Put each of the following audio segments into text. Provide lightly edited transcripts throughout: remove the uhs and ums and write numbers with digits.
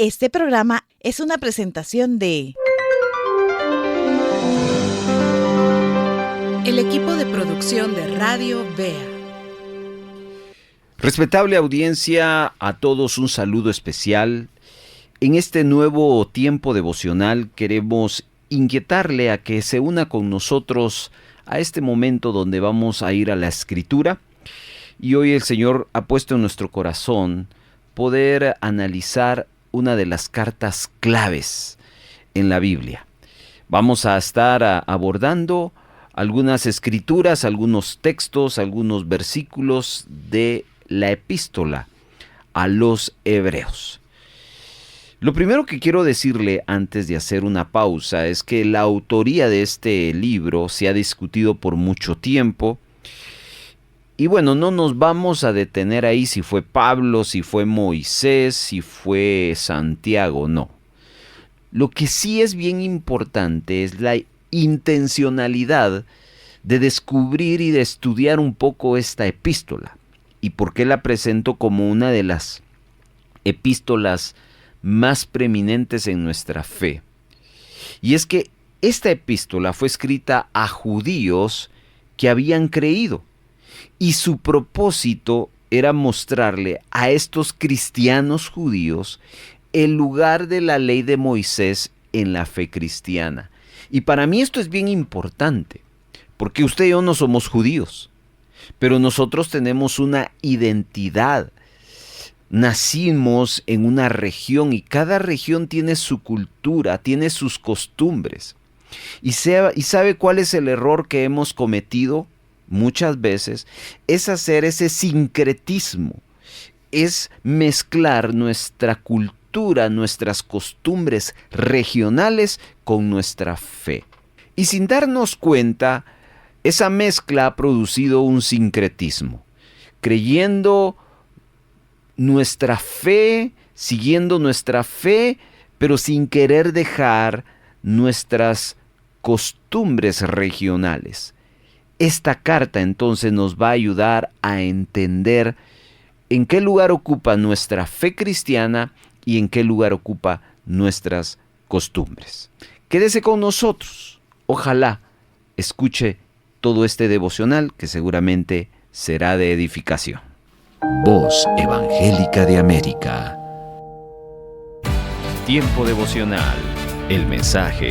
Este programa es una presentación de el equipo de producción de Radio Bea. Respetable audiencia, a todos un saludo especial. En este nuevo tiempo devocional queremos inquietarle a que se una con nosotros a este momento donde vamos a ir a la Escritura. Y hoy el Señor ha puesto en nuestro corazón poder analizar una de las cartas claves en la Biblia. Vamos a estar abordando algunas escrituras, algunos textos, algunos versículos de la epístola a los Hebreos. Lo primero que quiero decirle antes de hacer una pausa es que la autoría de este libro se ha discutido por mucho tiempo. Y bueno, no nos vamos a detener ahí si fue Pablo, si fue Moisés, si fue Santiago, no. Lo que sí es bien importante es la intencionalidad de descubrir y de estudiar un poco esta epístola. ¿Y por qué la presento como una de las epístolas más preeminentes en nuestra fe? Y es que esta epístola fue escrita a judíos que habían creído. Y su propósito era mostrarle a estos cristianos judíos el lugar de la ley de Moisés en la fe cristiana. Y para mí esto es bien importante, porque usted y yo no somos judíos, pero nosotros tenemos una identidad. Nacimos en una región y cada región tiene su cultura, tiene sus costumbres. ¿Y sabe cuál es el error que hemos cometido? Muchas veces es hacer ese sincretismo, es mezclar nuestra cultura, nuestras costumbres regionales con nuestra fe. Y sin darnos cuenta, esa mezcla ha producido un sincretismo, creyendo nuestra fe, siguiendo nuestra fe, pero sin querer dejar nuestras costumbres regionales. Esta carta entonces nos va a ayudar a entender en qué lugar ocupa nuestra fe cristiana y en qué lugar ocupa nuestras costumbres. Quédese con nosotros. Ojalá escuche todo este devocional que seguramente será de edificación. Voz Evangélica de América. Tiempo devocional. El mensaje.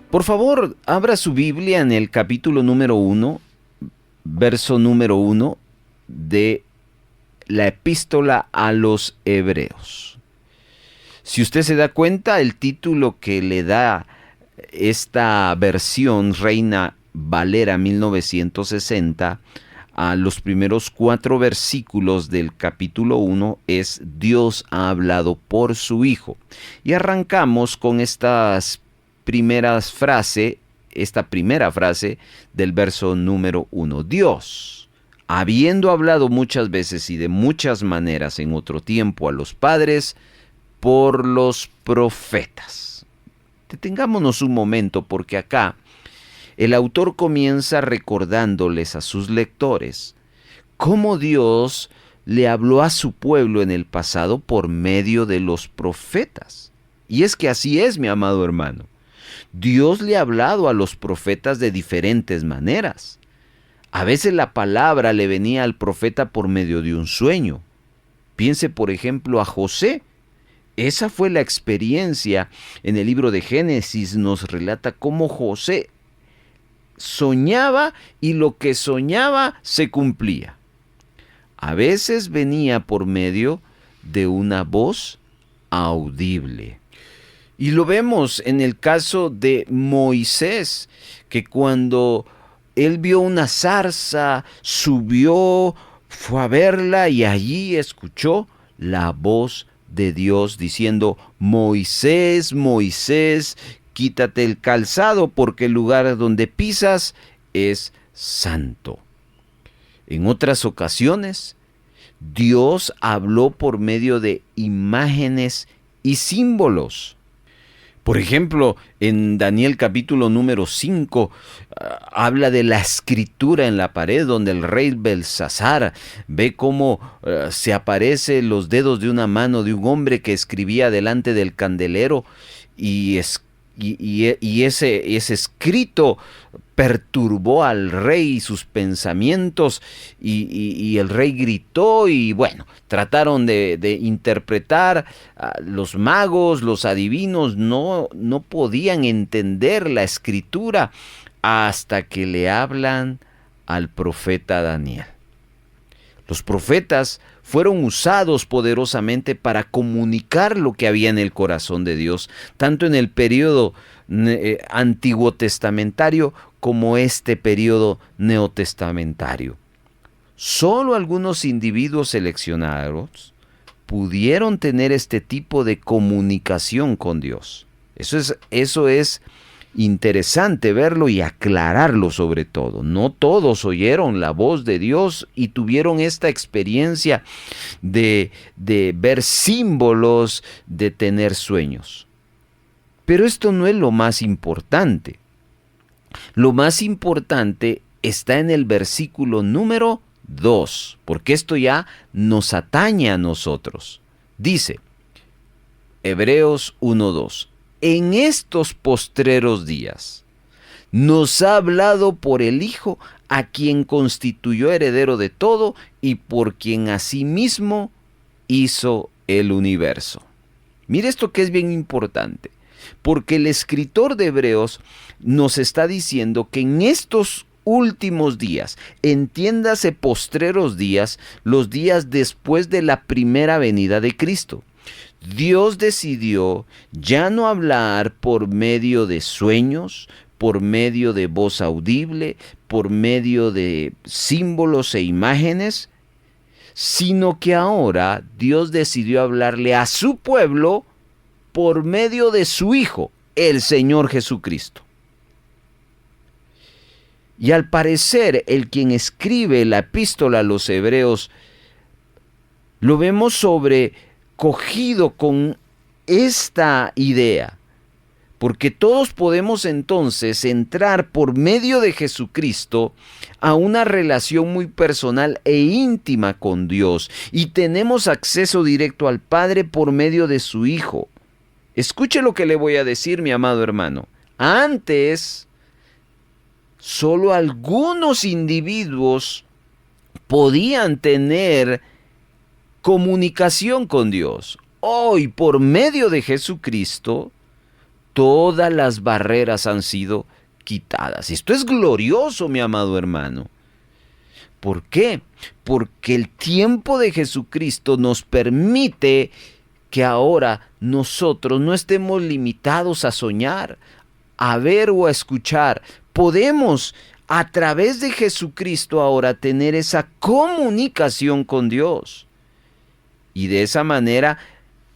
Por favor, abra su Biblia en el capítulo número 1, verso número 1 de la epístola a los Hebreos. Si usted se da cuenta, el título que le da esta versión, Reina Valera 1960, a los primeros 4 versículos del capítulo 1 es Dios ha hablado por su Hijo. Y arrancamos con esta primera frase del verso número 1. Dios, habiendo hablado muchas veces y de muchas maneras en otro tiempo a los padres por los profetas. Detengámonos un momento porque acá el autor comienza recordándoles a sus lectores cómo Dios le habló a su pueblo en el pasado por medio de los profetas. Y es que así es, mi amado hermano. Dios le ha hablado a los profetas de diferentes maneras. A veces la palabra le venía al profeta por medio de un sueño. Piense, por ejemplo, a José. Esa fue la experiencia. En el libro de Génesis nos relata cómo José soñaba y lo que soñaba se cumplía. A veces venía por medio de una voz audible. Y lo vemos en el caso de Moisés, que cuando él vio una zarza, subió, fue a verla y allí escuchó la voz de Dios diciendo: Moisés, Moisés, quítate el calzado porque el lugar donde pisas es santo. En otras ocasiones, Dios habló por medio de imágenes y símbolos. Por ejemplo, en Daniel capítulo número 5, habla de la escritura en la pared, donde el rey Belsasar ve cómo se aparecen los dedos de una mano de un hombre que escribía delante del candelero, y ese escrito perturbó al rey y sus pensamientos, y el rey gritó, y bueno, trataron de interpretar. Los magos, los adivinos no podían entender la escritura hasta que le hablan al profeta Daniel. Los profetas fueron usados poderosamente para comunicar lo que había en el corazón de Dios, tanto en el periodo antiguo testamentario como este periodo neotestamentario. Solo algunos individuos seleccionados pudieron tener este tipo de comunicación con Dios. Eso es interesante verlo y aclararlo sobre todo. No todos oyeron la voz de Dios y tuvieron esta experiencia de ver símbolos, de tener sueños. Pero esto no es lo más importante. Lo más importante está en el versículo número 2, porque esto ya nos atañe a nosotros. Dice, Hebreos 1:2, en estos postreros días nos ha hablado por el Hijo, a quien constituyó heredero de todo y por quien asimismo hizo el universo. Mire esto que es bien importante, porque el escritor de Hebreos nos está diciendo que en estos últimos días, entiéndase postreros días, los días después de la primera venida de Cristo, Dios decidió ya no hablar por medio de sueños, por medio de voz audible, por medio de símbolos e imágenes, sino que ahora Dios decidió hablarle a su pueblo por medio de su Hijo, el Señor Jesucristo. Y al parecer, el quien escribe la epístola a los Hebreos, lo vemos sobrecogido con esta idea, porque todos podemos entonces entrar por medio de Jesucristo a una relación muy personal e íntima con Dios, y tenemos acceso directo al Padre por medio de su Hijo. Escuche lo que le voy a decir, mi amado hermano. Antes, solo algunos individuos podían tener comunicación con Dios. Hoy, por medio de Jesucristo, todas las barreras han sido quitadas. Esto es glorioso, mi amado hermano. ¿Por qué? Porque el tiempo de Jesucristo nos permite que ahora nosotros no estemos limitados a soñar, a ver o a escuchar. Podemos, a través de Jesucristo, ahora tener esa comunicación con Dios. Y de esa manera,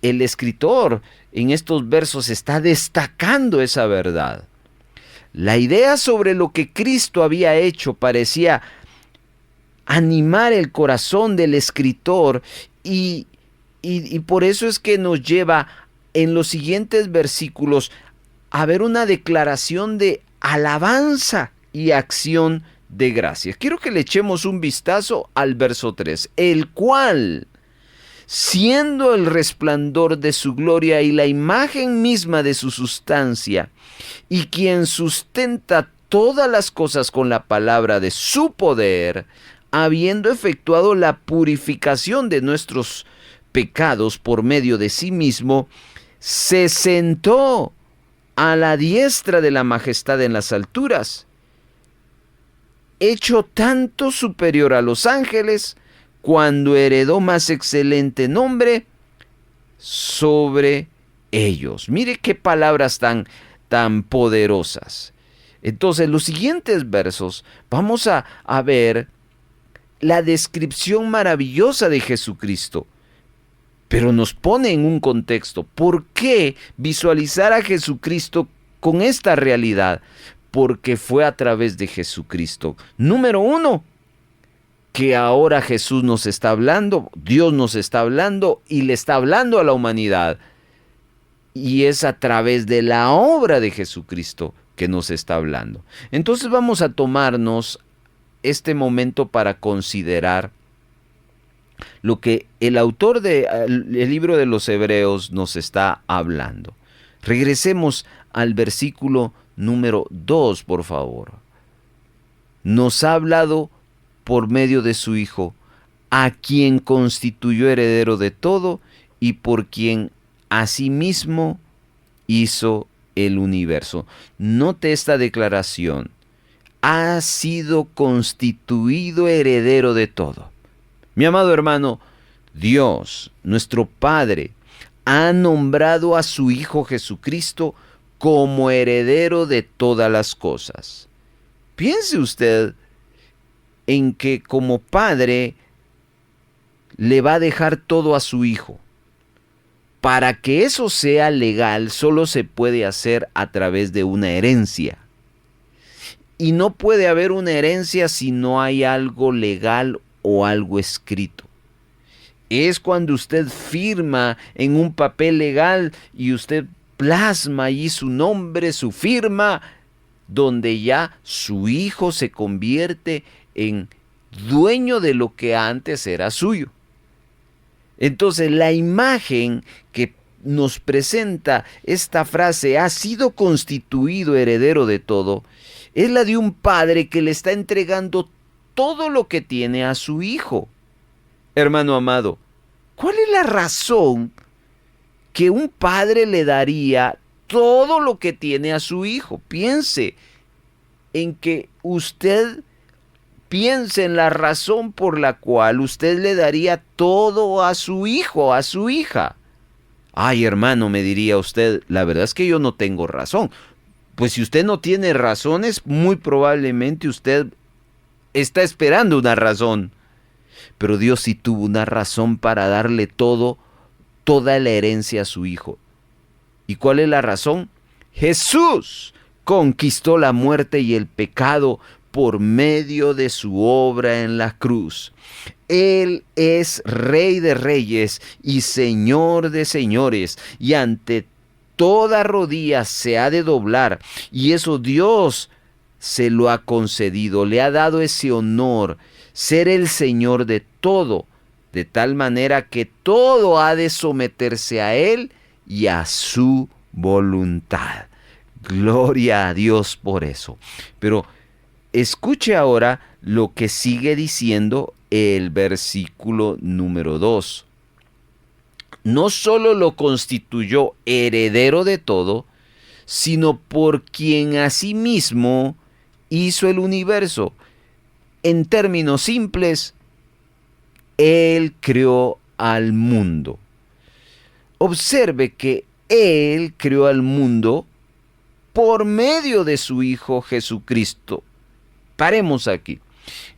el escritor en estos versos está destacando esa verdad. La idea sobre lo que Cristo había hecho parecía animar el corazón del escritor, y por eso es que nos lleva en los siguientes versículos a ver una declaración de alabanza y acción de gracias. Quiero que le echemos un vistazo al verso 3, el cual, siendo el resplandor de su gloria y la imagen misma de su sustancia, y quien sustenta todas las cosas con la palabra de su poder, habiendo efectuado la purificación de nuestros pecados por medio de sí mismo, se sentó a la diestra de la majestad en las alturas, hecho tanto superior a los ángeles, cuando heredó más excelente nombre sobre ellos. Mire qué palabras tan poderosas. Entonces, en los siguientes versos vamos a ver la descripción maravillosa de Jesucristo, pero nos pone en un contexto. ¿Por qué visualizar a Jesucristo con esta realidad? Porque fue a través de Jesucristo. Número 1, que ahora Jesús nos está hablando, Dios nos está hablando y le está hablando a la humanidad. y es a través de la obra de Jesucristo que nos está hablando. Entonces vamos a tomarnos este momento para considerar lo que el autor del libro de los Hebreos nos está hablando. Regresemos al versículo número 2, por favor. Nos ha hablado por medio de su Hijo, a quien constituyó heredero de todo y por quien asimismo hizo el universo. Note esta declaración: ha sido constituido heredero de todo. Mi amado hermano, Dios, nuestro Padre, ha nombrado a su Hijo Jesucristo como heredero de todas las cosas. Piense usted en que como Padre le va a dejar todo a su Hijo. Para que eso sea legal, solo se puede hacer a través de una herencia. Y no puede haber una herencia si no hay algo legal o algo escrito. Es cuando usted firma en un papel legal y usted plasma allí su nombre, su firma, donde ya su hijo se convierte en dueño de lo que antes era suyo. Entonces la imagen que nos presenta esta frase, ha sido constituido heredero de todo, es la de un padre que le está entregando todo lo que tiene a su hijo. Hermano amado, ¿cuál es la razón que un padre le daría todo lo que tiene a su hijo? Piense en que usted piense en la razón por la cual usted le daría todo a su hijo, a su hija. Ay, hermano, me diría usted, la verdad es que yo no tengo razón. Pues si usted no tiene razones, muy probablemente usted está esperando una razón. Pero Dios sí tuvo una razón para darle toda la herencia a su hijo. ¿Y cuál es la razón? Jesús conquistó la muerte y el pecado por medio de su obra en la cruz. Él es Rey de Reyes y Señor de Señores, y ante toda rodilla se ha de doblar, y eso Dios se lo ha concedido, le ha dado ese honor, ser el Señor de todo, de tal manera que todo ha de someterse a Él y a su voluntad. Gloria a Dios por eso. Pero escuche ahora lo que sigue diciendo el versículo número 2. No solo lo constituyó heredero de todo, sino por quien asimismo hizo el universo. En términos simples, Él creó al mundo. Observe que Él creó al mundo por medio de su Hijo Jesucristo. Paremos aquí.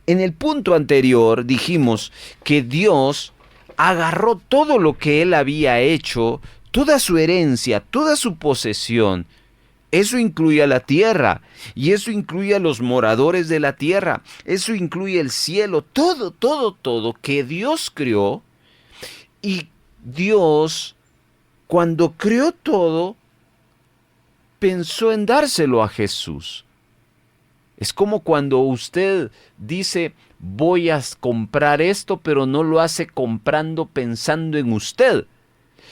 En el punto anterior dijimos que Dios agarró todo lo que Él había hecho, toda su herencia, toda su posesión. Eso incluye a la tierra, y eso incluye a los moradores de la tierra, eso incluye el cielo, todo que Dios creó. Y Dios, cuando creó todo, pensó en dárselo a Jesús. Es como cuando usted dice, voy a comprar esto, pero no lo hace comprando pensando en usted,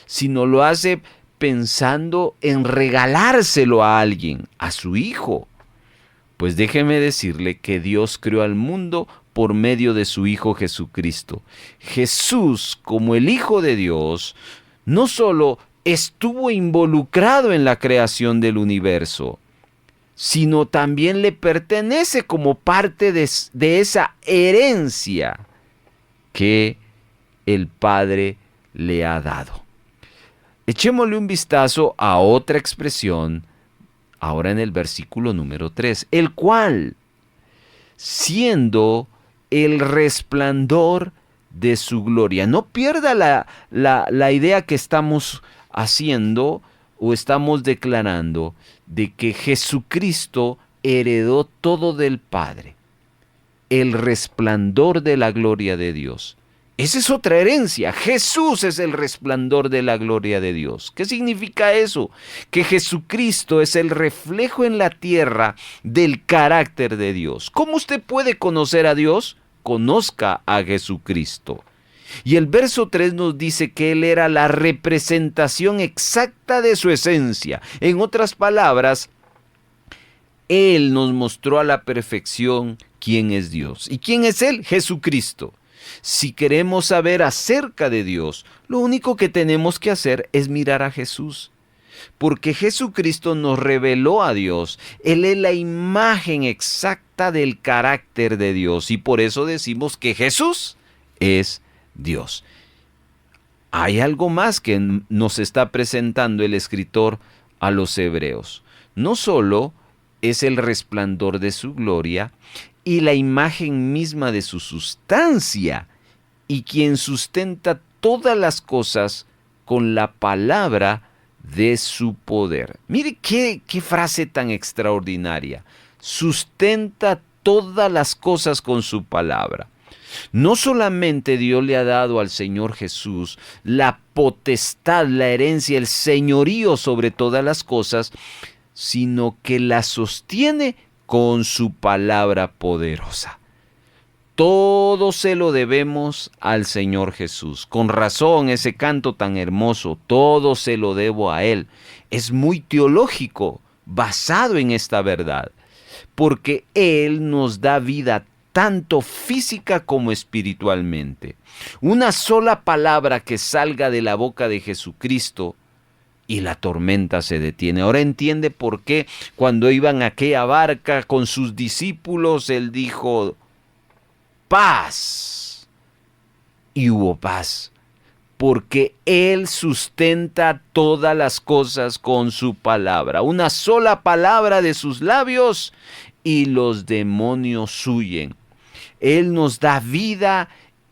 sino lo hace pensando en regalárselo a alguien, a su hijo. Pues déjeme decirle que Dios creó al mundo por medio de su Hijo Jesucristo. Jesús, como el Hijo de Dios, no solo estuvo involucrado en la creación del universo, sino también le pertenece como parte de esa herencia que el Padre le ha dado. Echémosle un vistazo a otra expresión, ahora en el versículo número 3, el cual, siendo el resplandor de su gloria. No pierda la idea que estamos haciendo o estamos declarando de que Jesucristo heredó todo del Padre, el resplandor de la gloria de Dios. Esa es otra herencia. Jesús es el resplandor de la gloria de Dios. ¿Qué significa eso? Que Jesucristo es el reflejo en la tierra del carácter de Dios. ¿Cómo usted puede conocer a Dios? Conozca a Jesucristo. Y el verso 3 nos dice que Él era la representación exacta de su esencia. En otras palabras, Él nos mostró a la perfección quién es Dios. ¿Y quién es Él? Jesucristo. Si queremos saber acerca de Dios, lo único que tenemos que hacer es mirar a Jesús. Porque Jesucristo nos reveló a Dios. Él es la imagen exacta del carácter de Dios. Y por eso decimos que Jesús es Dios. Hay algo más que nos está presentando el escritor a los hebreos. No solo es el resplandor de su gloria y la imagen misma de su sustancia, y quien sustenta todas las cosas con la palabra de su poder. Mire qué frase tan extraordinaria. Sustenta todas las cosas con su palabra. No solamente Dios le ha dado al Señor Jesús la potestad, la herencia, el señorío sobre todas las cosas, sino que la sostiene con su palabra poderosa. Todo se lo debemos al Señor Jesús. Con razón ese canto tan hermoso, todo se lo debo a Él. Es muy teológico, basado en esta verdad, porque Él nos da vida tanto física como espiritualmente. Una sola palabra que salga de la boca de Jesucristo y la tormenta se detiene. Ahora entiende por qué cuando iban a aquella barca con sus discípulos, Él dijo: paz. Y hubo paz, porque Él sustenta todas las cosas con su palabra. Una sola palabra de sus labios y los demonios huyen. Él nos da vida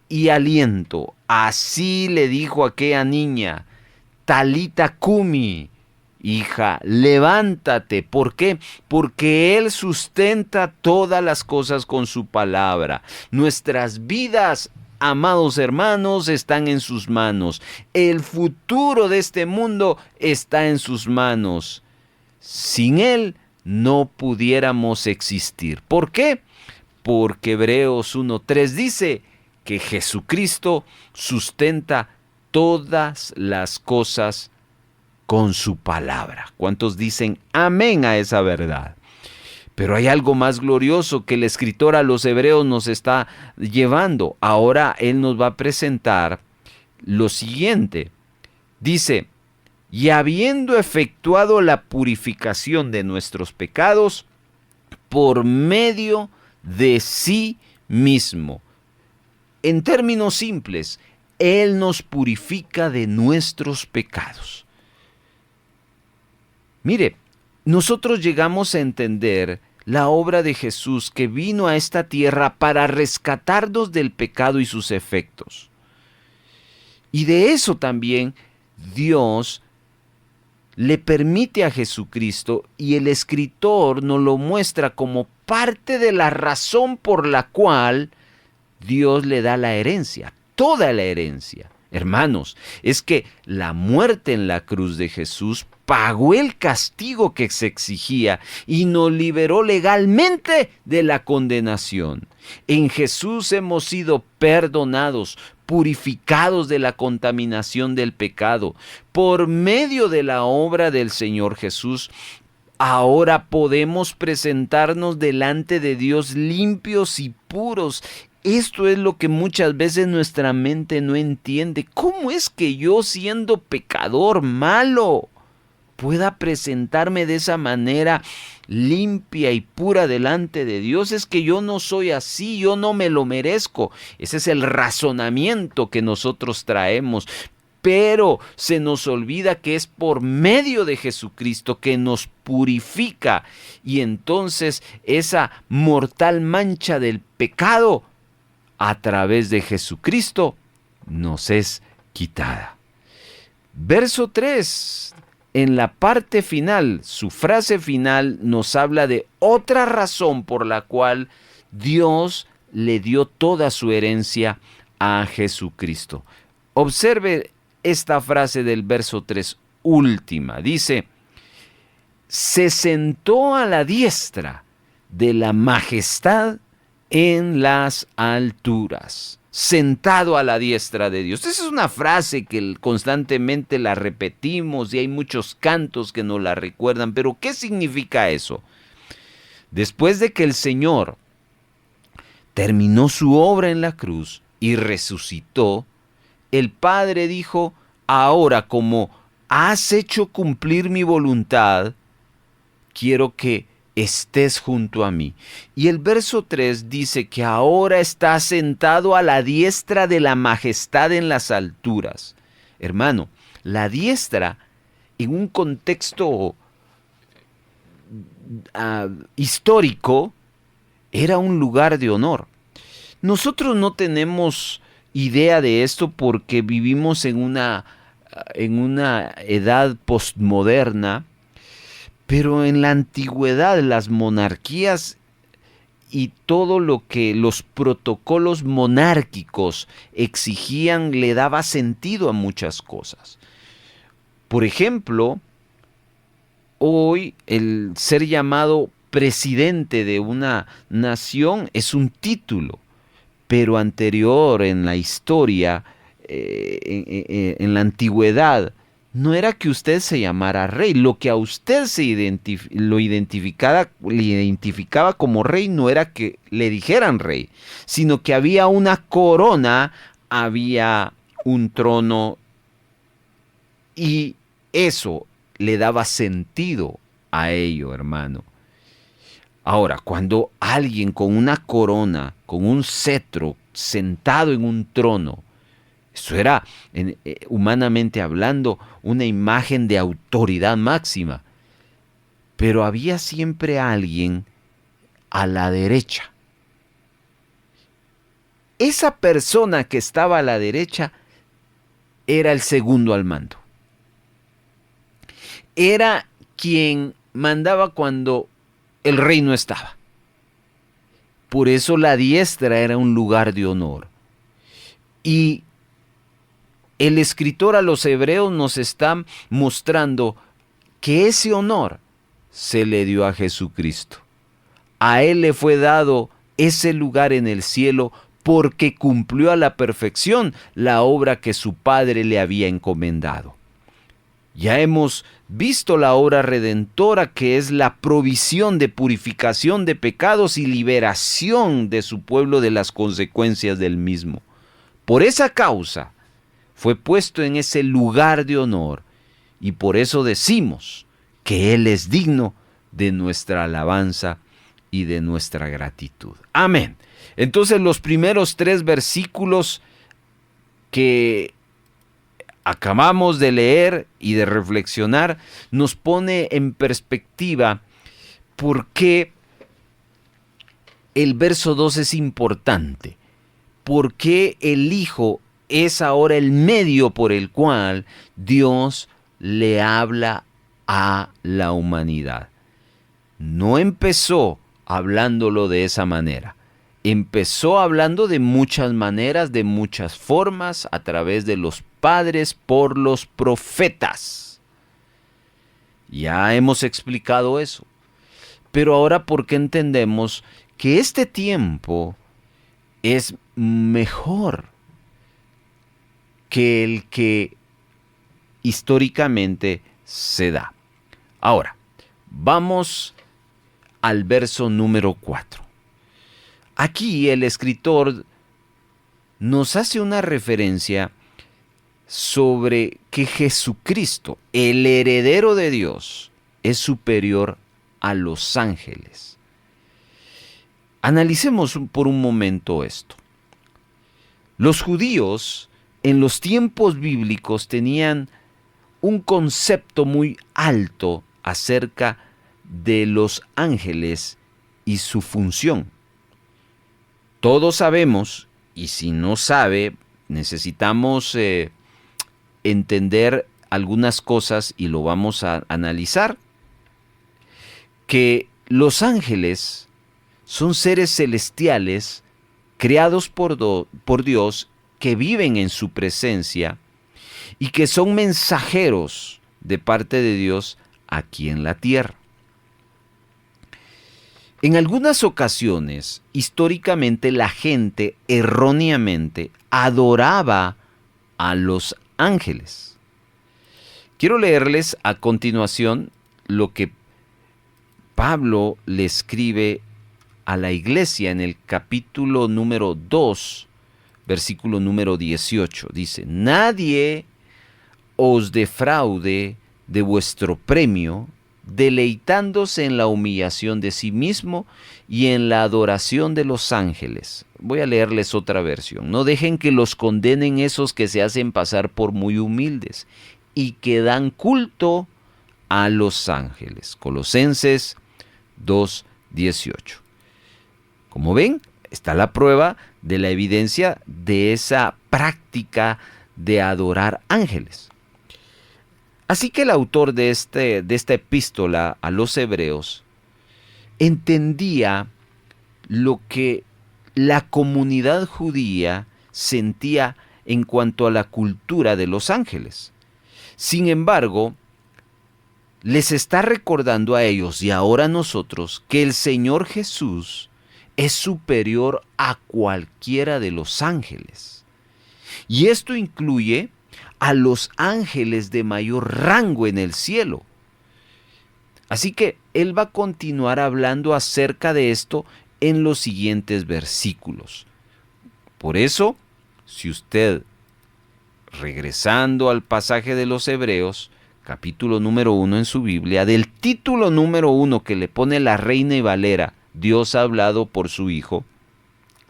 y aliento. Así le dijo a aquella niña: Talita Kumi, hija, levántate. ¿Por qué? Porque Él sustenta todas las cosas con su palabra. Nuestras vidas, amados hermanos, están en sus manos. El futuro de este mundo está en sus manos. Sin Él no pudiéramos existir. ¿Por qué? Porque Hebreos 1:3 dice que Jesucristo sustenta todas las cosas con su palabra. ¿Cuántos dicen amén a esa verdad? Pero hay algo más glorioso que el escritor a los hebreos nos está llevando. Ahora él nos va a presentar lo siguiente. Dice: y habiendo efectuado la purificación de nuestros pecados por medio de sí mismo. En términos simples, Él nos purifica de nuestros pecados. Mire, nosotros llegamos a entender la obra de Jesús, que vino a esta tierra para rescatarnos del pecado y sus efectos. Y de eso también Dios le permite a Jesucristo, y el escritor nos lo muestra como parte de la razón por la cual Dios le da la herencia, toda la herencia. Hermanos, es que la muerte en la cruz de Jesús pagó el castigo que se exigía y nos liberó legalmente de la condenación. En Jesús hemos sido perdonados, purificados de la contaminación del pecado. Por medio de la obra del Señor Jesús, ahora podemos presentarnos delante de Dios limpios y puros. Esto es lo que muchas veces nuestra mente no entiende. ¿Cómo es que yo, siendo pecador malo, pueda presentarme de esa manera limpia y pura delante de Dios? Es que yo no soy así, yo no me lo merezco. Ese es el razonamiento que nosotros traemos. Pero se nos olvida que es por medio de Jesucristo que nos purifica. Y entonces esa mortal mancha del pecado, a través de Jesucristo, nos es quitada. Verso 3, en la parte final, su frase final nos habla de otra razón por la cual Dios le dio toda su herencia a Jesucristo. Observe esta frase del verso 3, última. Dice, se sentó a la diestra de la majestad en las alturas. Sentado a la diestra de Dios. Esa es una frase que constantemente la repetimos y hay muchos cantos que nos la recuerdan. Pero ¿qué significa eso? Después de que el Señor terminó su obra en la cruz y resucitó, el Padre dijo, ahora como has hecho cumplir mi voluntad, quiero que estés junto a mí. Y el verso 3 dice que ahora está sentado a la diestra de la majestad en las alturas. Hermano, la diestra en un contexto histórico era un lugar de honor. Nosotros no tenemos idea de esto porque vivimos en una edad postmoderna. Pero en la antigüedad las monarquías y todo lo que los protocolos monárquicos exigían le daba sentido a muchas cosas. Por ejemplo, hoy el ser llamado presidente de una nación es un título, pero anterior en la historia, en la antigüedad, no era que usted se llamara rey. Lo que a usted lo identificaba como rey no era que le dijeran rey, sino que había una corona, había un trono y eso le daba sentido a ello, hermano. Ahora, cuando alguien con una corona, con un cetro, sentado en un trono, eso era, humanamente hablando, una imagen de autoridad máxima. Pero había siempre alguien a la derecha. Esa persona que estaba a la derecha era el segundo al mando. Era quien mandaba cuando el rey no estaba. Por eso la diestra era un lugar de honor. Y el escritor a los hebreos nos está mostrando que ese honor se le dio a Jesucristo. A Él le fue dado ese lugar en el cielo porque cumplió a la perfección la obra que su Padre le había encomendado. Ya hemos visto la obra redentora que es la provisión de purificación de pecados y liberación de su pueblo de las consecuencias del mismo. Por esa causa fue puesto en ese lugar de honor y por eso decimos que Él es digno de nuestra alabanza y de nuestra gratitud. Amén. Entonces los primeros 3 versículos que acabamos de leer y de reflexionar nos pone en perspectiva por qué el verso 2 es importante, por qué el Hijo es ahora el medio por el cual Dios le habla a la humanidad. No empezó hablándolo de esa manera. Empezó hablando de muchas maneras, de muchas formas, a través de los padres por los profetas. Ya hemos explicado eso. Pero ahora, ¿por qué entendemos que este tiempo es mejor que el que históricamente se da? Ahora, vamos al verso número 4. Aquí el escritor nos hace una referencia sobre que Jesucristo, el heredero de Dios, es superior a los ángeles. Analicemos por un momento esto. Los judíos en los tiempos bíblicos tenían un concepto muy alto acerca de los ángeles y su función. Todos sabemos, y si no sabe, necesitamos entender algunas cosas y lo vamos a analizar, que los ángeles son seres celestiales creados por Dios que viven en su presencia y que son mensajeros de parte de Dios aquí en la tierra. En algunas ocasiones, históricamente, la gente erróneamente adoraba a los ángeles. Quiero leerles a continuación lo que Pablo le escribe a la iglesia en el capítulo número 2, versículo número 18. Dice: nadie os defraude de vuestro premio, deleitándose en la humillación de sí mismo y en la adoración de los ángeles. Voy a leerles otra versión. No dejen que los condenen esos que se hacen pasar por muy humildes y que dan culto a los ángeles. Colosenses 2:18. Como ven, está la prueba de la evidencia de esa práctica de adorar ángeles. Así que el autor de esta epístola a los hebreos entendía lo que la comunidad judía sentía en cuanto a la cultura de los ángeles. Sin embargo, les está recordando a ellos y ahora a nosotros que el Señor Jesús es superior a cualquiera de los ángeles. Y esto incluye a los ángeles de mayor rango en el cielo. Así que él va a continuar hablando acerca de esto en los siguientes versículos. Por eso, si usted, regresando al pasaje de los Hebreos, capítulo número 1 en su Biblia, del título número 1 que le pone la Reina y Valera, Dios ha hablado por su Hijo,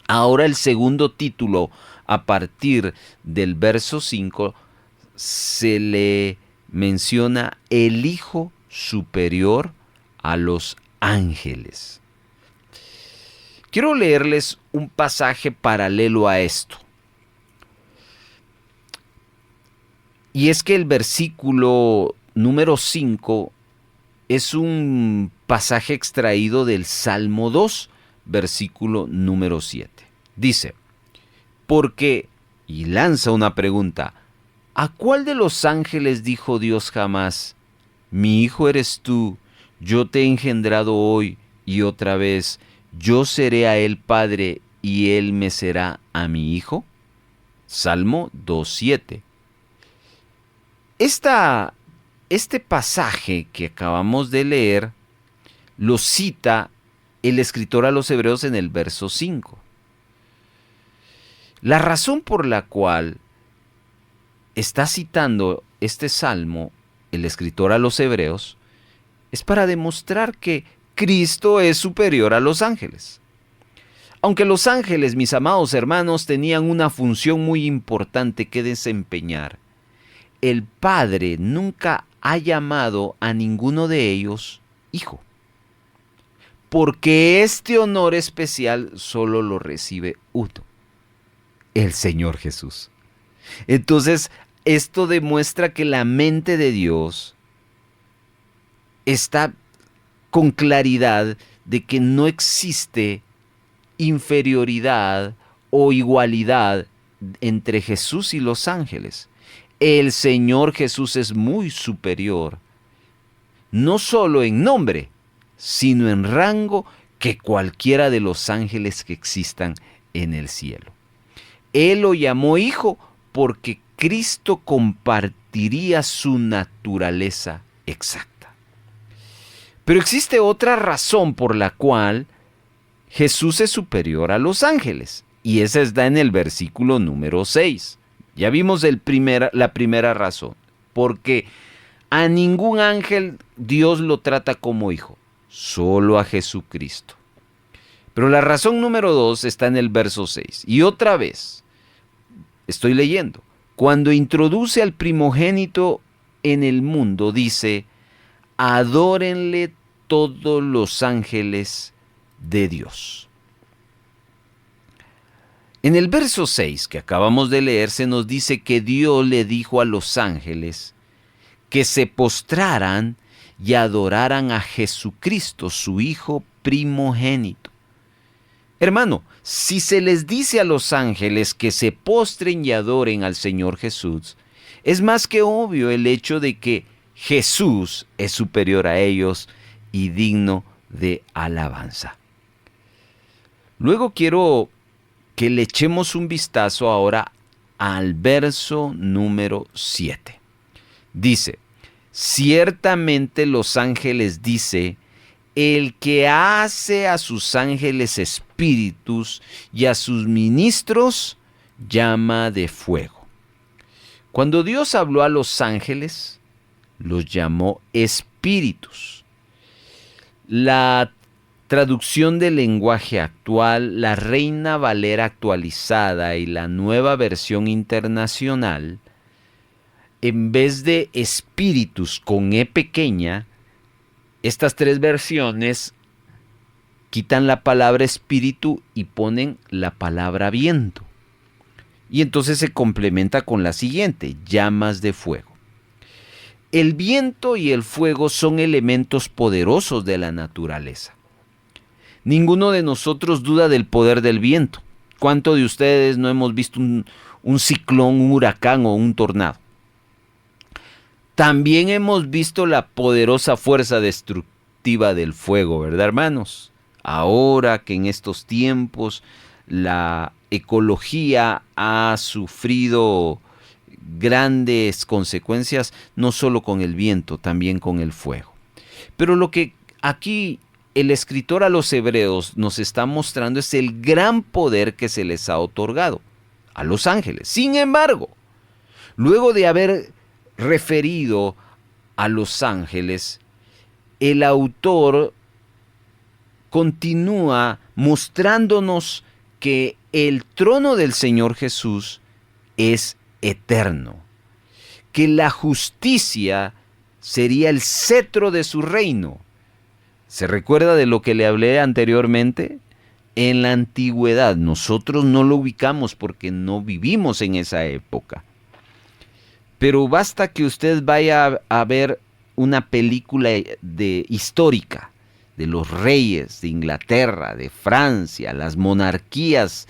ahora el segundo título, a partir del verso 5, se le menciona el Hijo superior a los ángeles. Quiero leerles un pasaje paralelo a esto. Y es que el versículo número 5 es un pasaje extraído del Salmo 2, versículo número 7. Dice: porque, y lanza una pregunta, ¿a cuál de los ángeles dijo Dios jamás: mi hijo eres tú, yo te he engendrado hoy, y otra vez, yo seré a él padre y él me será a mi hijo? Salmo 2:7. Este pasaje que acabamos de leer lo cita el escritor a los Hebreos en el verso 5. La razón por la cual está citando este salmo el escritor a los Hebreos es para demostrar que Cristo es superior a los ángeles. Aunque los ángeles, mis amados hermanos, tenían una función muy importante que desempeñar, el Padre nunca ha llamado a ninguno de ellos hijo, porque este honor especial solo lo recibe uno: el Señor Jesús. Entonces, esto demuestra que la mente de Dios está con claridad de que no existe inferioridad o igualdad entre Jesús y los ángeles. El Señor Jesús es muy superior, no solo en nombre, sino en rango, que cualquiera de los ángeles que existan en el cielo. Él lo llamó hijo porque Cristo compartiría su naturaleza exacta. Pero existe otra razón por la cual Jesús es superior a los ángeles, y esa está en el versículo número 6. Ya vimos la primera razón, porque a ningún ángel Dios lo trata como hijo, solo a Jesucristo. Pero la razón número 2 está en el verso 6. Y otra vez, estoy leyendo, cuando introduce al primogénito en el mundo, dice: adórenle todos los ángeles de Dios. En el verso 6 que acabamos de leer se nos dice que Dios le dijo a los ángeles que se postraran y adoraran a Jesucristo, su Hijo primogénito. Hermano, si se les dice a los ángeles que se postren y adoren al Señor Jesús, es más que obvio el hecho de que Jesús es superior a ellos y digno de alabanza. Luego quiero que le echemos un vistazo ahora al verso número 7. Dice, ciertamente los ángeles dice, el que hace a sus ángeles espíritus y a sus ministros llama de fuego. Cuando Dios habló a los ángeles, los llamó espíritus. La traducción del lenguaje actual, la Reina Valera actualizada y la Nueva Versión Internacional, en vez de espíritus con E pequeña, estas tres versiones quitan la palabra espíritu y ponen la palabra viento. Y entonces se complementa con la siguiente, llamas de fuego. El viento y el fuego son elementos poderosos de la naturaleza. Ninguno de nosotros duda del poder del viento. ¿Cuántos de ustedes no hemos visto un ciclón, un huracán o un tornado? También hemos visto la poderosa fuerza destructiva del fuego, ¿verdad, hermanos? Ahora que en estos tiempos la ecología ha sufrido grandes consecuencias, no solo con el viento, también con el fuego. Pero lo que aquí el escritor a los hebreos nos está mostrando es el gran poder que se les ha otorgado a los ángeles. Sin embargo, luego de haber referido a los ángeles, el autor continúa mostrándonos que el trono del Señor Jesús es eterno, que la justicia sería el cetro de su reino. ¿Se recuerda de lo que le hablé anteriormente? En la antigüedad, nosotros no lo ubicamos porque no vivimos en esa época. Pero basta que usted vaya a ver una película histórica de los reyes de Inglaterra, de Francia, las monarquías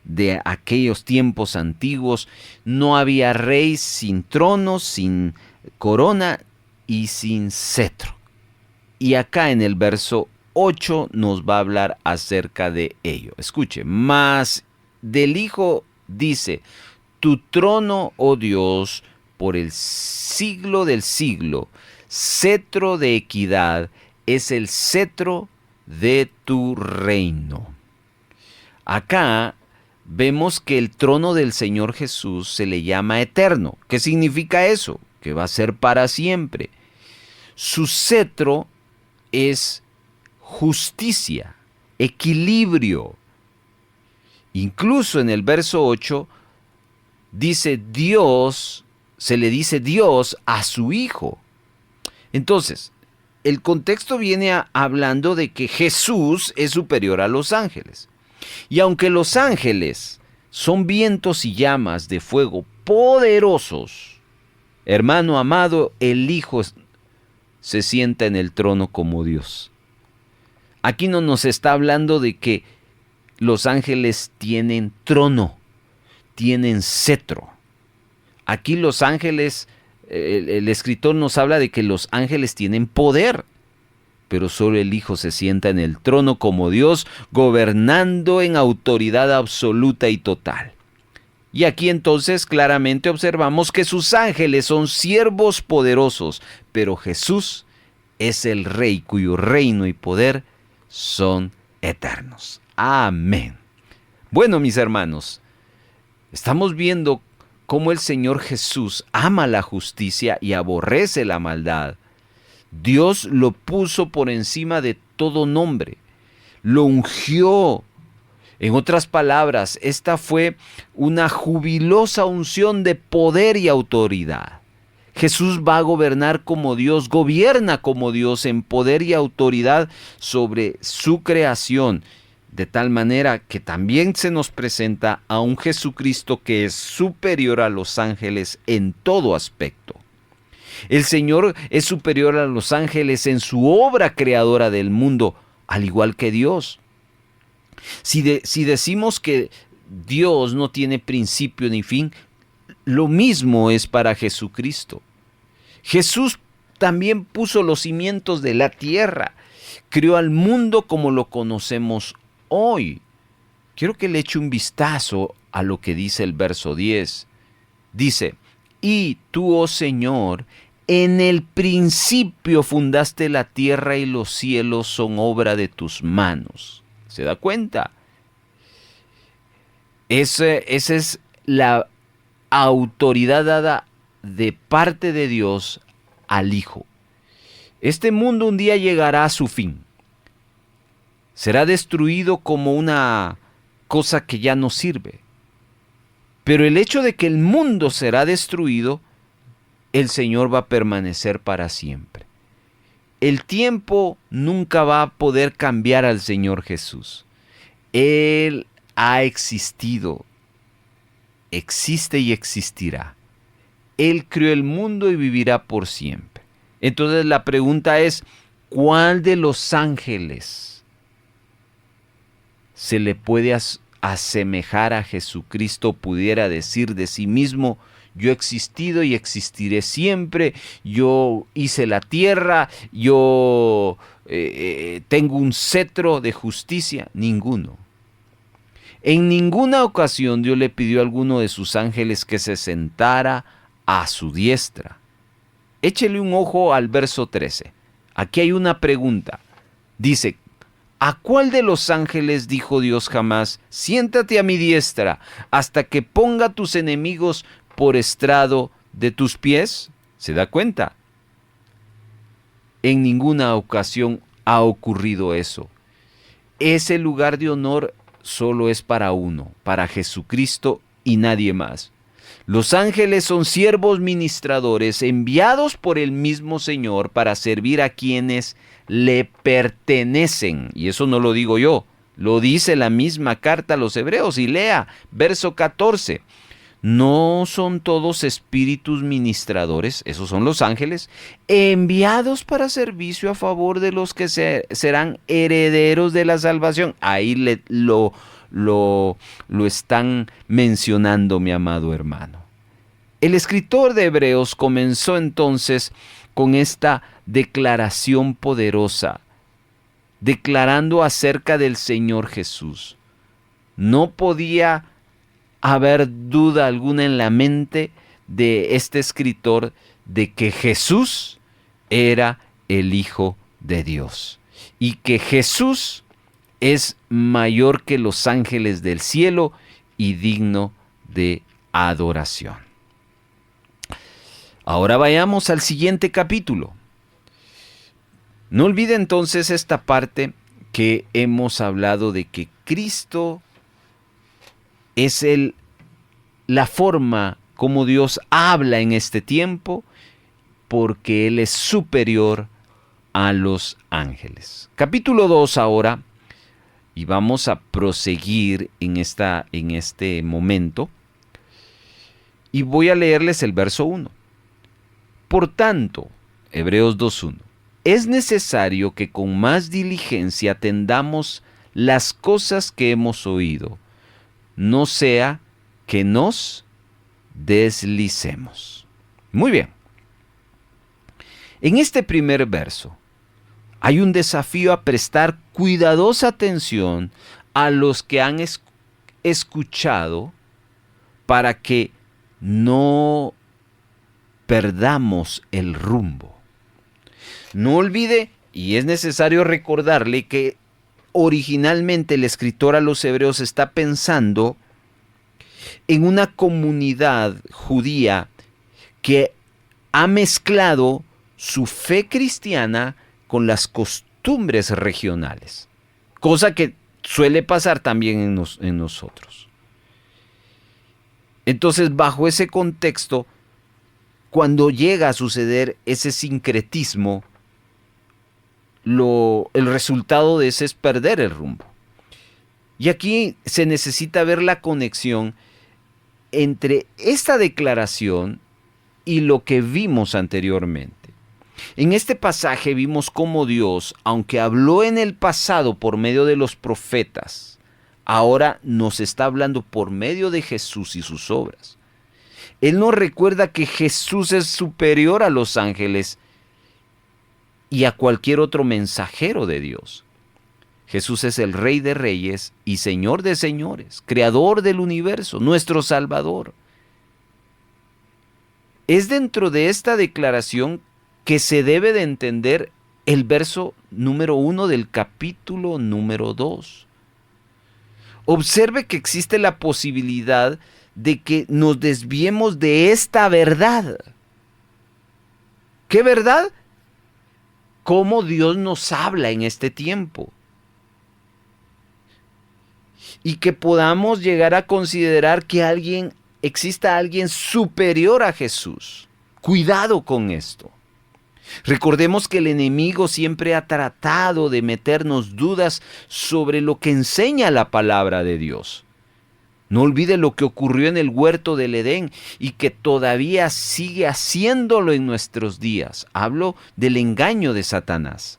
de aquellos tiempos antiguos. No había rey sin trono, sin corona y sin cetro. Y acá en el verso 8 nos va a hablar acerca de ello. Escuche, mas del Hijo dice, tu trono, oh Dios, por el siglo del siglo, cetro de equidad es el cetro de tu reino. Acá vemos que el trono del Señor Jesús se le llama eterno. ¿Qué significa eso? Que va a ser para siempre. Su cetro es justicia, equilibrio. Incluso en el verso 8 dice Dios, se le dice Dios a su Hijo. Entonces, el contexto viene hablando de que Jesús es superior a los ángeles. Y aunque los ángeles son vientos y llamas de fuego poderosos, hermano amado, el Hijo se sienta en el trono como Dios. Aquí no nos está hablando de que los ángeles tienen trono, tienen cetro. Aquí los ángeles, el escritor nos habla de que los ángeles tienen poder, pero solo el Hijo se sienta en el trono como Dios, gobernando en autoridad absoluta y total. Y aquí entonces claramente observamos que sus ángeles son siervos poderosos, pero Jesús es el Rey cuyo reino y poder son eternos. Amén. Bueno, mis hermanos, estamos viendo cómo el Señor Jesús ama la justicia y aborrece la maldad. Dios lo puso por encima de todo nombre, lo ungió. En otras palabras, esta fue una jubilosa unción de poder y autoridad. Jesús va a gobernar como Dios, gobierna como Dios en poder y autoridad sobre su creación, de tal manera que también se nos presenta a un Jesucristo que es superior a los ángeles en todo aspecto. El Señor es superior a los ángeles en su obra creadora del mundo, al igual que Dios. Si decimos que Dios no tiene principio ni fin, lo mismo es para Jesucristo. Jesús también puso los cimientos de la tierra, creó al mundo como lo conocemos hoy. Quiero que le eche un vistazo a lo que dice el verso 10. Dice, y tú, oh Señor, en el principio fundaste la tierra y los cielos son obra de tus manos. ¿Se da cuenta? Esa es la autoridad dada de parte de Dios al Hijo. Este mundo un día llegará a su fin. Será destruido como una cosa que ya no sirve. Pero el hecho de que el mundo será destruido, el Señor va a permanecer para siempre. El tiempo nunca va a poder cambiar al Señor Jesús. Él ha existido, existe y existirá. Él creó el mundo y vivirá por siempre. Entonces la pregunta es, ¿cuál de los ángeles se le puede asemejar a Jesucristo, pudiera decir de sí mismo, yo he existido y existiré siempre, yo hice la tierra, yo tengo un cetro de justicia? Ninguno. En ninguna ocasión Dios le pidió a alguno de sus ángeles que se sentara a su diestra. Échele un ojo al verso 13. Aquí hay una pregunta. Dice, ¿a cuál de los ángeles dijo Dios jamás, siéntate a mi diestra hasta que ponga tus enemigos por estrado de tus pies? ¿Se da cuenta? En ninguna ocasión ha ocurrido eso. Ese lugar de honor solo es para uno, para Jesucristo y nadie más. Los ángeles son siervos ministradores enviados por el mismo Señor para servir a quienes le pertenecen. Y eso no lo digo yo, lo dice la misma carta a los Hebreos. Y lea, verso 14. ¿No son todos espíritus ministradores, esos son los ángeles, enviados para servicio a favor de los que serán herederos de la salvación? Ahí lo están mencionando, mi amado hermano. El escritor de Hebreos comenzó entonces con esta declaración poderosa, declarando acerca del Señor Jesús. No podía haber duda alguna en la mente de este escritor de que Jesús era el Hijo de Dios y que Jesús es mayor que los ángeles del cielo y digno de adoración. Ahora vayamos al siguiente capítulo. No olvide entonces esta parte que hemos hablado de que Cristo es la forma como Dios habla en este tiempo, porque Él es superior a los ángeles. Capítulo 2 ahora, y vamos a proseguir en este momento, y voy a leerles el verso 1. Por tanto, Hebreos 2:1, es necesario que con más diligencia atendamos las cosas que hemos oído, no sea que nos deslicemos. Muy bien. En este primer verso hay un desafío a prestar cuidadosa atención a los que han escuchado para que no perdamos el rumbo. No olvide, y es necesario recordarle que originalmente el escritor a los Hebreos está pensando en una comunidad judía que ha mezclado su fe cristiana con las costumbres regionales, cosa que suele pasar también en nosotros. Entonces, bajo ese contexto, cuando llega a suceder ese sincretismo, el resultado de ese es perder el rumbo. Y aquí se necesita ver la conexión entre esta declaración y lo que vimos anteriormente. En este pasaje vimos cómo Dios, aunque habló en el pasado por medio de los profetas ahora nos está hablando por medio de Jesús y sus obras. Él nos recuerda que Jesús es superior a los ángeles y a cualquier otro mensajero de Dios. Jesús es el Rey de Reyes y Señor de Señores, Creador del universo, nuestro Salvador. Es dentro de esta declaración que se debe de entender el verso número 1 del capítulo número 2. Observe que existe la posibilidad de que nos desviemos de esta verdad. ¿Qué verdad? Cómo Dios nos habla en este tiempo. Y que podamos llegar a considerar que exista alguien superior a Jesús. Cuidado con esto. Recordemos que el enemigo siempre ha tratado de meternos dudas sobre lo que enseña la palabra de Dios. No olvide lo que ocurrió en el huerto del Edén y que todavía sigue haciéndolo en nuestros días. Hablo del engaño de Satanás.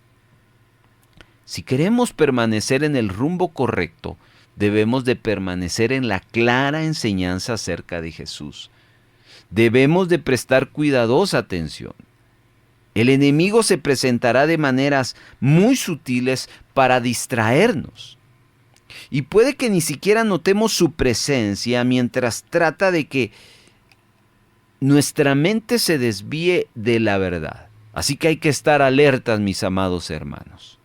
Si queremos permanecer en el rumbo correcto, debemos de permanecer en la clara enseñanza acerca de Jesús. Debemos de prestar cuidadosa atención. El enemigo se presentará de maneras muy sutiles para distraernos. Y puede que ni siquiera notemos su presencia mientras trata de que nuestra mente se desvíe de la verdad. Así que hay que estar alertas, mis amados hermanos.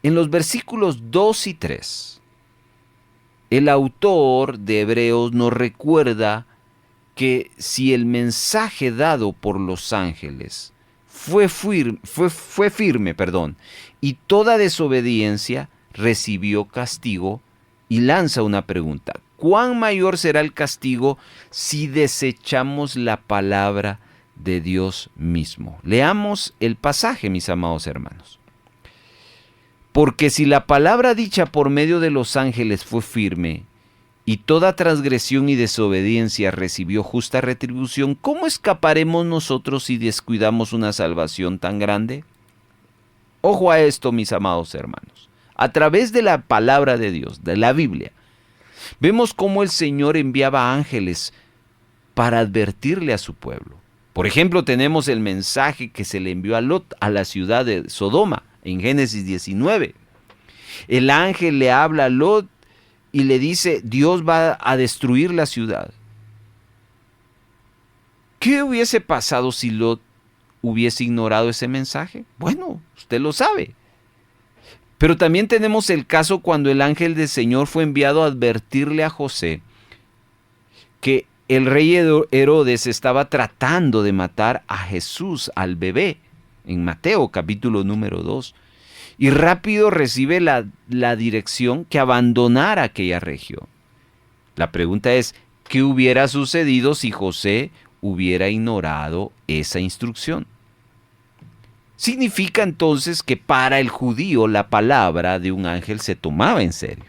En los versículos 2 y 3, el autor de Hebreos nos recuerda que si el mensaje dado por los ángeles fue firme, y toda desobediencia recibió castigo, y lanza una pregunta: ¿cuán mayor será el castigo si desechamos la palabra de Dios mismo? Leamos el pasaje, mis amados hermanos. Porque si la palabra dicha por medio de los ángeles fue firme, y toda transgresión y desobediencia recibió justa retribución, ¿cómo escaparemos nosotros si descuidamos una salvación tan grande? Ojo a esto, mis amados hermanos. A través de la palabra de Dios, de la Biblia, vemos cómo el Señor enviaba ángeles para advertirle a su pueblo. Por ejemplo, tenemos el mensaje que se le envió a Lot a la ciudad de Sodoma, en Génesis 19. El ángel le habla a Lot y le dice: Dios va a destruir la ciudad. ¿Qué hubiese pasado si Lot hubiese ignorado ese mensaje? Bueno, usted lo sabe. Pero también tenemos el caso cuando el ángel del Señor fue enviado a advertirle a José que el rey Herodes estaba tratando de matar a Jesús, al bebé, en Mateo capítulo número 2. Y rápido recibe la dirección que abandonara aquella región. La pregunta es: ¿qué hubiera sucedido si José hubiera ignorado esa instrucción? Significa entonces que para el judío la palabra de un ángel se tomaba en serio.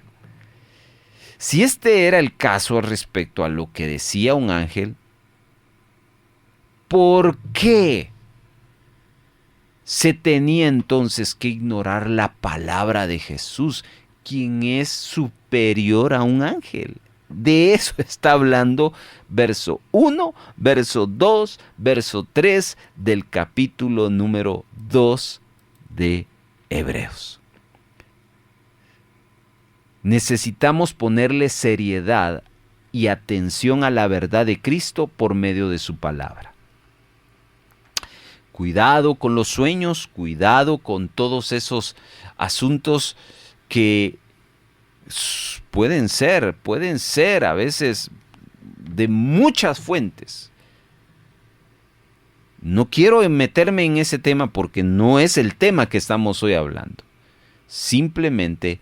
Si este era el caso respecto a lo que decía un ángel, ¿por qué se tenía entonces que ignorar la palabra de Jesús, quien es superior a un ángel? De eso está hablando verso 1, verso 2, verso 3 del capítulo número 2 de Hebreos. Necesitamos ponerle seriedad y atención a la verdad de Cristo por medio de su palabra. Cuidado con los sueños, cuidado con todos esos asuntos que pueden ser a veces de muchas fuentes. No quiero meterme en ese tema porque no es el tema que estamos hoy hablando. Simplemente,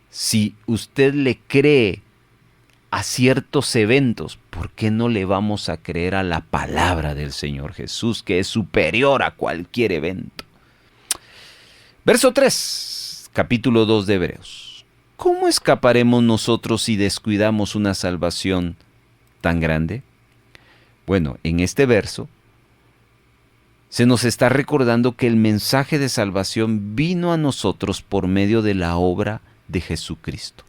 si usted le cree a ciertos eventos, ¿por qué no le vamos a creer a la palabra del Señor Jesús, que es superior a cualquier evento? Verso 3, capítulo 2 de Hebreos. ¿Cómo escaparemos nosotros si descuidamos una salvación tan grande? Bueno, en este verso se nos está recordando que el mensaje de salvación vino a nosotros por medio de la obra de Jesucristo.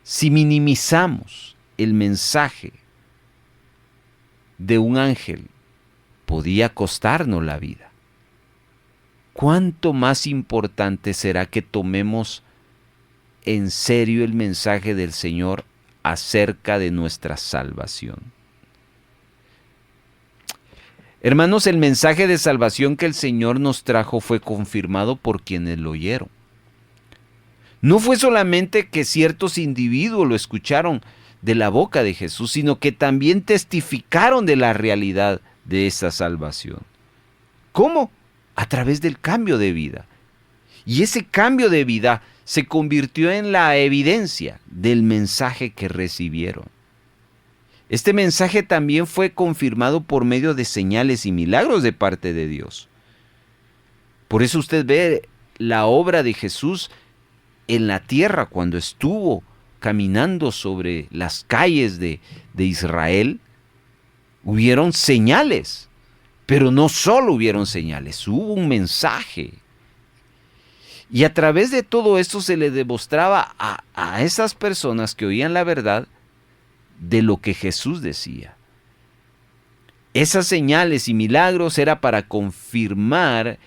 Si minimizamos el mensaje de un ángel, podía costarnos la vida. ¿Cuánto más importante será que tomemos en serio el mensaje del Señor acerca de nuestra salvación? Hermanos, el mensaje de salvación que el Señor nos trajo fue confirmado por quienes lo oyeron. No fue solamente que ciertos individuos lo escucharon de la boca de Jesús, sino que también testificaron de la realidad de esa salvación. ¿Cómo? A través del cambio de vida. Y ese cambio de vida se convirtió en la evidencia del mensaje que recibieron. Este mensaje también fue confirmado por medio de señales y milagros de parte de Dios. Por eso usted ve la obra de Jesús en la tierra cuando estuvo caminando sobre las calles de Israel. Hubieron señales, pero no solo hubieron señales, hubo un mensaje. Y a través de todo esto se le demostraba a esas personas que oían la verdad de lo que Jesús decía. Esas señales y milagros era para confirmar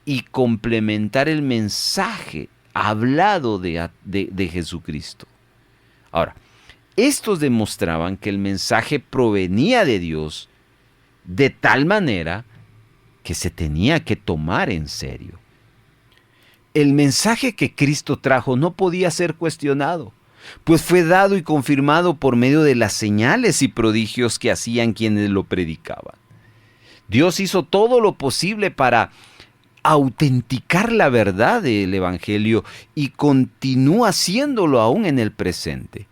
y complementar el mensaje hablado de Jesucristo. Ahora, estos demostraban que el mensaje provenía de Dios de tal manera que se tenía que tomar en serio. El mensaje que Cristo trajo no podía ser cuestionado, pues fue dado y confirmado por medio de las señales y prodigios que hacían quienes lo predicaban. Dios hizo todo lo posible para autenticar la verdad del Evangelio y continúa haciéndolo aún en el presente.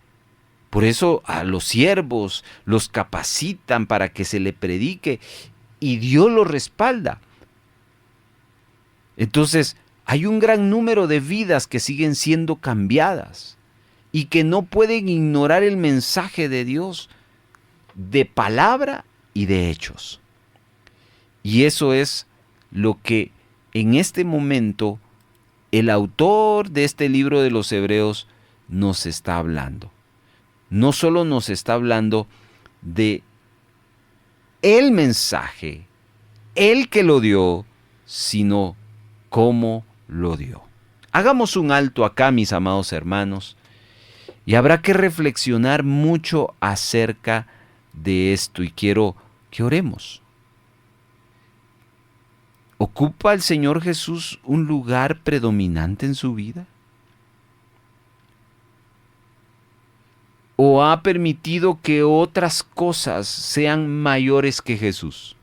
Por eso a los siervos los capacitan para que se le predique y Dios los respalda. Entonces, hay un gran número de vidas que siguen siendo cambiadas y que no pueden ignorar el mensaje de Dios de palabra y de hechos. Y eso es lo que en este momento el autor de este libro de los Hebreos nos está hablando. No solo nos está hablando de el mensaje, el que lo dio, sino cómo lo dio. Hagamos un alto acá, mis amados hermanos, y habrá que reflexionar mucho acerca de esto y quiero que oremos. ¿Ocupa el Señor Jesús un lugar predominante en su vida? ¿O ha permitido que otras cosas sean mayores que Jesús?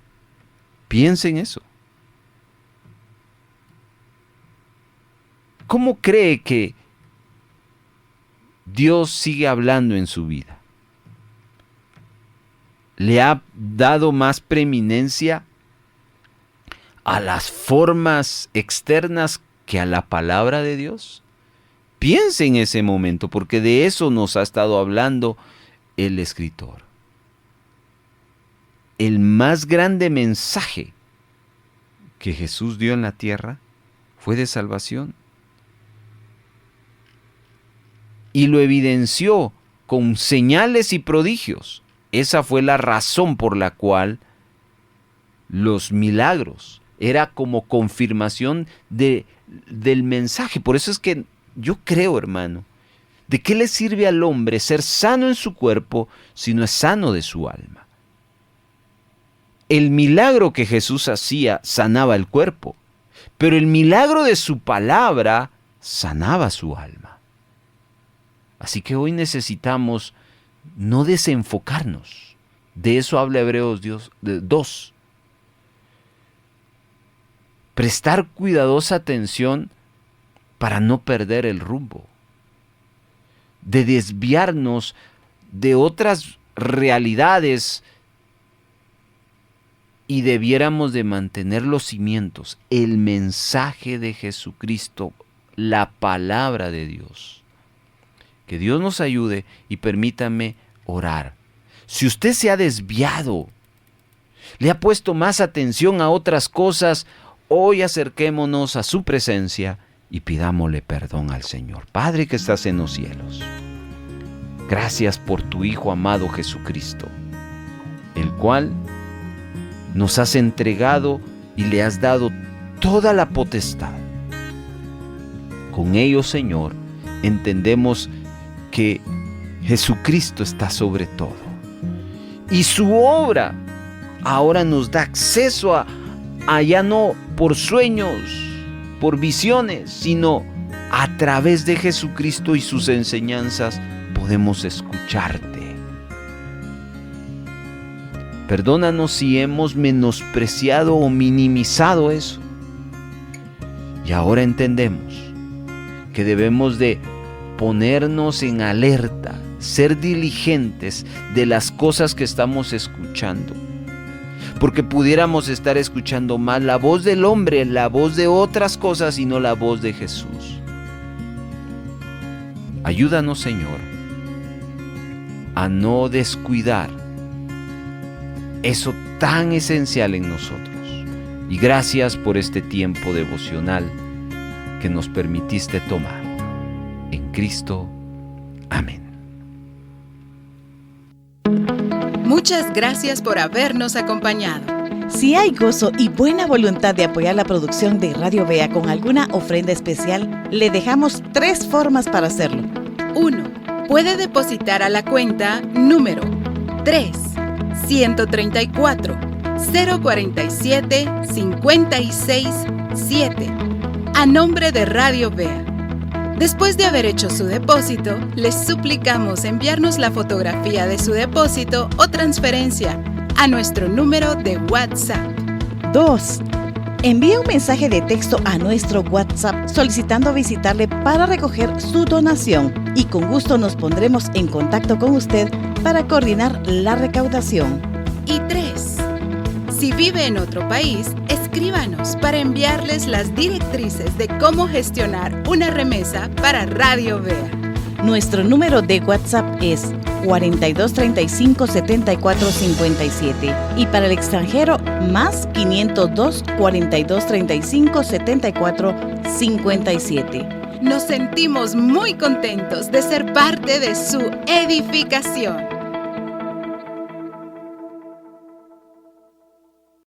Piensa en eso. ¿Cómo cree que Dios sigue hablando en su vida? ¿Le ha dado más preeminencia a las formas externas que a la palabra de Dios? Piense en ese momento, porque de eso nos ha estado hablando el escritor. El más grande mensaje que Jesús dio en la tierra fue de salvación. Y lo evidenció con señales y prodigios. Esa fue la razón por la cual los milagros era como confirmación del mensaje. Por eso es que yo creo, hermano, ¿de qué le sirve al hombre ser sano en su cuerpo si no es sano de su alma? El milagro que Jesús hacía sanaba el cuerpo, pero el milagro de su palabra sanaba su alma. Así que hoy necesitamos no desenfocarnos. De eso habla Hebreos 2. Prestar cuidadosa atención para no perder el rumbo. De desviarnos de otras realidades y debiéramos de mantener los cimientos, el mensaje de Jesucristo, la palabra de Dios. Que Dios nos ayude y permítame orar. Si usted se ha desviado, le ha puesto más atención a otras cosas, hoy acerquémonos a su presencia y pidámosle perdón al Señor. Padre que estás en los cielos, gracias por tu Hijo amado Jesucristo, el cual nos has entregado y le has dado toda la potestad. Con ello, Señor, entendemos que Jesucristo está sobre todo. Y su obra ahora nos da acceso a ya no por sueños, por visiones, sino a través de Jesucristo y sus enseñanzas podemos escucharte. Perdónanos si hemos menospreciado o minimizado eso. Y ahora entendemos que debemos de ponernos en alerta, ser diligentes de las cosas que estamos escuchando. Porque pudiéramos estar escuchando más la voz del hombre, la voz de otras cosas y no la voz de Jesús. Ayúdanos, Señor, a no descuidar eso tan esencial en nosotros. Y gracias por este tiempo devocional que nos permitiste tomar. En Cristo. Amén. Muchas gracias por habernos acompañado. Si hay gozo y buena voluntad de apoyar la producción de Radio Vea con alguna ofrenda especial, le dejamos 3 formas para hacerlo. 1. Puede depositar a la cuenta número 3-134-047-567 a nombre de Radio Vea. Después de haber hecho su depósito, les suplicamos enviarnos la fotografía de su depósito o transferencia a nuestro número de WhatsApp. 2. Envíe un mensaje de texto a nuestro WhatsApp solicitando visitarle para recoger su donación y con gusto nos pondremos en contacto con usted para coordinar la recaudación. Y 3. Si vive en otro país, escríbanos para enviarles las directrices de cómo gestionar una remesa para Radio Vea. Nuestro número de WhatsApp es 4235 7457 y para el extranjero más 502 4235 7457. Nos sentimos muy contentos de ser parte de su edificación.